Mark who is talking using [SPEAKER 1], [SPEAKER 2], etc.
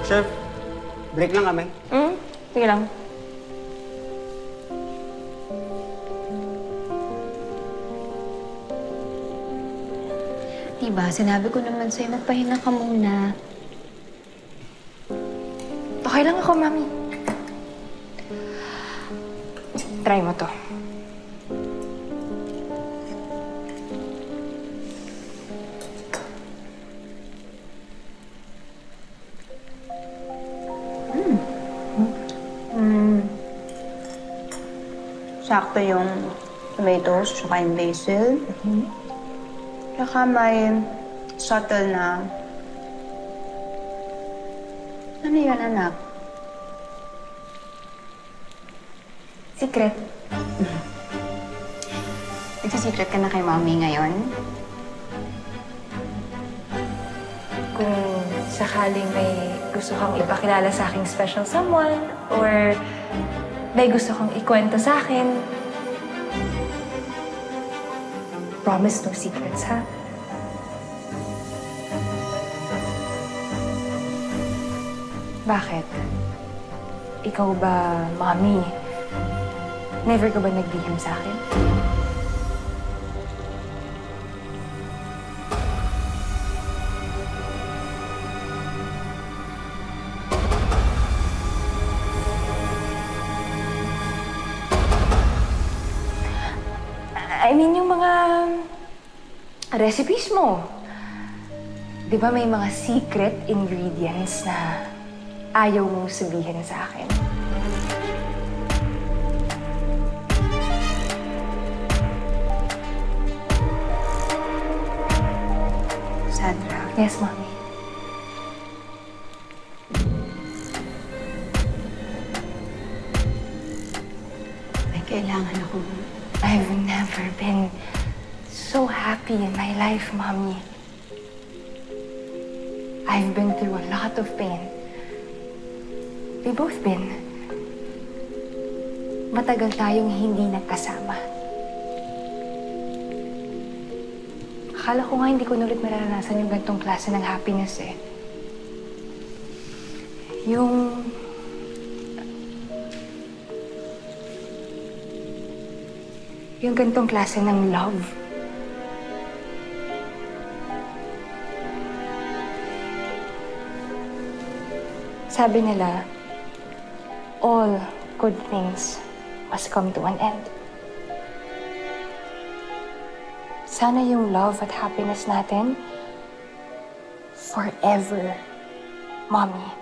[SPEAKER 1] Chef, break lang kami.
[SPEAKER 2] Sige lang.
[SPEAKER 3] Diba, sinabi ko naman sa'yo, magpahinga ka muna.
[SPEAKER 2] Okay lang ako, Mami. Try mo to.
[SPEAKER 3] Sakto yung tomatoes, tsaka yung basil. Tsaka may subtle na... Ano yun, anak?
[SPEAKER 2] Secret.
[SPEAKER 3] Nagsisecret ka na kay Mami ngayon?
[SPEAKER 2] Kung sakaling may gusto kang ipakilala sa aking special someone, or may gusto kang ikwento sa akin, promise no secrets, ha? Bakit? Ikaw ba, Mami, never ka ba naglihim sa akin? I mean, yung mga recipes mo. Di ba may mga secret ingredients na ayaw mong sabihin sa akin?
[SPEAKER 3] Sandra.
[SPEAKER 2] Yes, Mommy.
[SPEAKER 3] May kailangan akong...
[SPEAKER 2] I've never been so happy in my life, Mommy. I've been through a lot of pain. We both been. Matagal tayong hindi nagkasama. Akala ko nga hindi ko na ulit mararanasan yung ganitong klase ng happiness eh. Yung ganitong klase ng love. Sabi nila, all good things must come to an end. Sana yung love at happiness natin forever, Mommy.